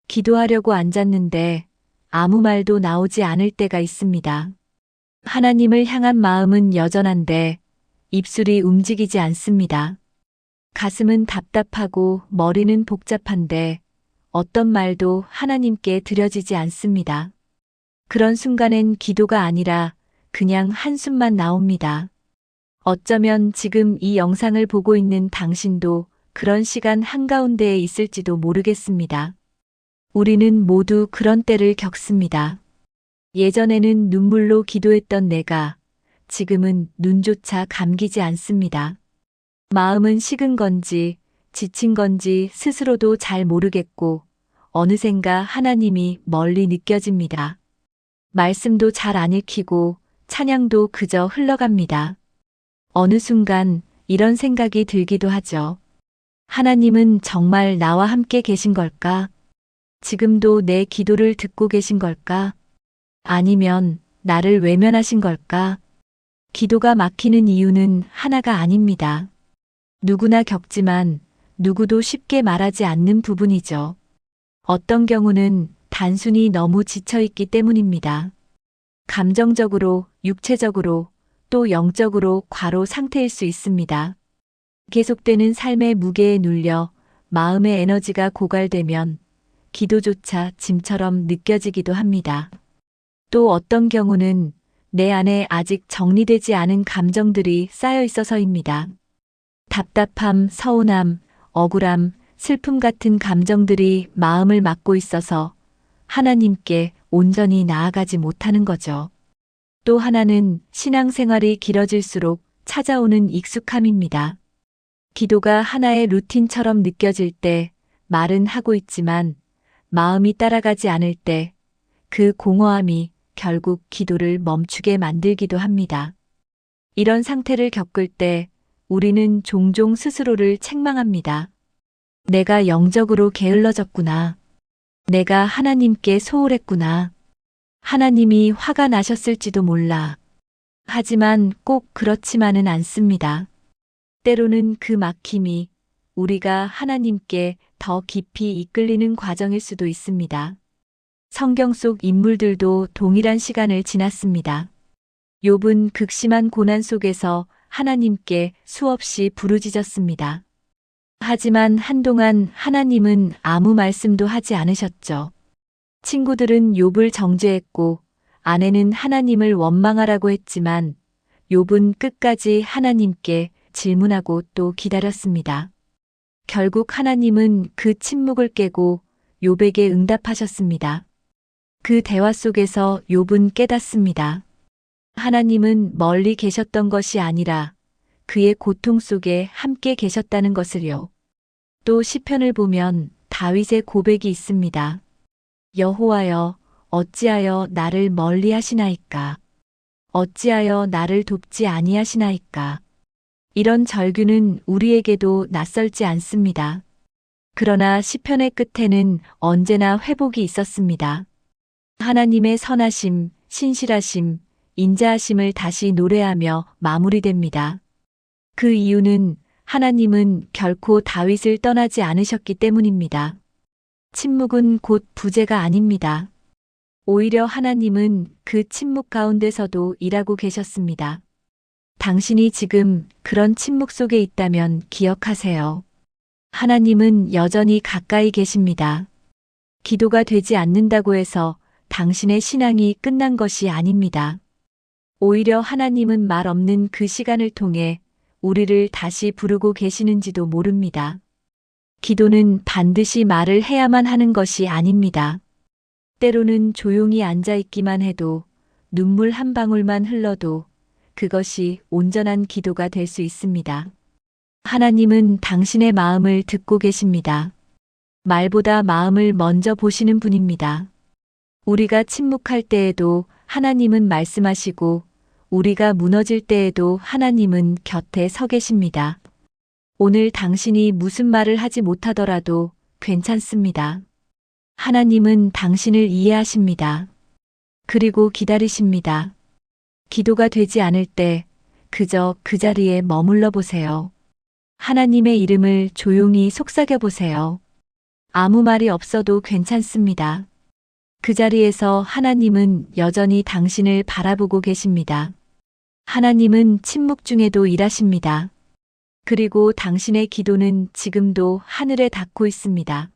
기도하려고 앉았는데 아무 말도 나오지 않을 때가 있습니다. 하나님을 향한 마음은 여전한데 입술이 움직이지 않습니다. 가슴은 답답하고 머리는 복잡한데 어떤 말도 하나님께 드려지지 않습니다. 그런 순간엔 기도가 아니라 그냥 한숨만 나옵니다. 어쩌면 지금 이 영상을 보고 있는 당신도 그런 시간 한가운데에 있을지도 모르겠습니다. 우리는 모두 그런 때를 겪습니다. 예전에는 눈물로 기도했던 내가 지금은 눈조차 감기지 않습니다. 마음은 식은 건지 지친 건지 스스로도 잘 모르겠고 어느샌가 하나님이 멀리 느껴집니다. 말씀도 잘 안 읽히고 찬양도 그저 흘러갑니다. 어느 순간 이런 생각이 들기도 하죠. 하나님은 정말 나와 함께 계신 걸까? 지금도 내 기도를 듣고 계신 걸까? 아니면 나를 외면하신 걸까? 기도가 막히는 이유는 하나가 아닙니다. 누구나 겪지만 누구도 쉽게 말하지 않는 부분이죠. 어떤 경우는 단순히 너무 지쳐있기 때문입니다. 감정적으로, 육체적으로, 또 영적으로 과로 상태일 수 있습니다. 계속되는 삶의 무게에 눌려 마음의 에너지가 고갈되면 기도조차 짐처럼 느껴지기도 합니다. 또 어떤 경우는 내 안에 아직 정리되지 않은 감정들이 쌓여 있어서입니다. 답답함, 서운함, 억울함, 슬픔 같은 감정들이 마음을 막고 있어서 하나님께 온전히 나아가지 못하는 거죠. 또 하나는 신앙생활이 길어질수록 찾아오는 익숙함입니다. 기도가 하나의 루틴처럼 느껴질 때 말은 하고 있지만 마음이 따라가지 않을 때 그 공허함이 결국 기도를 멈추게 만들기도 합니다. 이런 상태를 겪을 때 우리는 종종 스스로를 책망합니다. 내가 영적으로 게을러졌구나. 내가 하나님께 소홀했구나. 하나님이 화가 나셨을지도 몰라. 하지만 꼭 그렇지만은 않습니다. 때로는 그 막힘이 우리가 하나님께 더 깊이 이끌리는 과정일 수도 있습니다. 성경 속 인물들도 동일한 시간을 지났습니다. 욥은 극심한 고난 속에서 하나님께 수없이 부르짖었습니다. 하지만 한동안 하나님은 아무 말씀도 하지 않으셨죠. 친구들은 욥을 정죄했고 아내는 하나님을 원망하라고 했지만 욥은 끝까지 하나님께 질문하고 또 기다렸습니다. 결국 하나님은 그 침묵을 깨고 욥에게 응답하셨습니다. 그 대화 속에서 욥은 깨닫습니다. 하나님은 멀리 계셨던 것이 아니라 그의 고통 속에 함께 계셨다는 것을요. 또 시편을 보면 다윗의 고백이 있습니다. 여호와여, 어찌하여 나를 멀리 하시나이까? 어찌하여 나를 돕지 아니하시나이까? 이런 절규는 우리에게도 낯설지 않습니다. 그러나 시편의 끝에는 언제나 회복이 있었습니다. 하나님의 선하심, 신실하심, 인자하심을 다시 노래하며 마무리됩니다. 그 이유는 하나님은 결코 다윗을 떠나지 않으셨기 때문입니다. 침묵은 곧 부재가 아닙니다. 오히려 하나님은 그 침묵 가운데서도 일하고 계셨습니다. 당신이 지금 그런 침묵 속에 있다면 기억하세요. 하나님은 여전히 가까이 계십니다. 기도가 되지 않는다고 해서 당신의 신앙이 끝난 것이 아닙니다. 오히려 하나님은 말 없는 그 시간을 통해 우리를 다시 부르고 계시는지도 모릅니다. 기도는 반드시 말을 해야만 하는 것이 아닙니다. 때로는 조용히 앉아 있기만 해도 눈물 한 방울만 흘러도 그것이 온전한 기도가 될 수 있습니다. 하나님은 당신의 마음을 듣고 계십니다. 말보다 마음을 먼저 보시는 분입니다. 우리가 침묵할 때에도 하나님은 말씀하시고 우리가 무너질 때에도 하나님은 곁에 서 계십니다. 오늘 당신이 무슨 말을 하지 못하더라도 괜찮습니다. 하나님은 당신을 이해하십니다. 그리고 기다리십니다. 기도가 되지 않을 때 그저 그 자리에 머물러 보세요. 하나님의 이름을 조용히 속삭여 보세요. 아무 말이 없어도 괜찮습니다. 그 자리에서 하나님은 여전히 당신을 바라보고 계십니다. 하나님은 침묵 중에도 일하십니다. 그리고 당신의 기도는 지금도 하늘에 닿고 있습니다.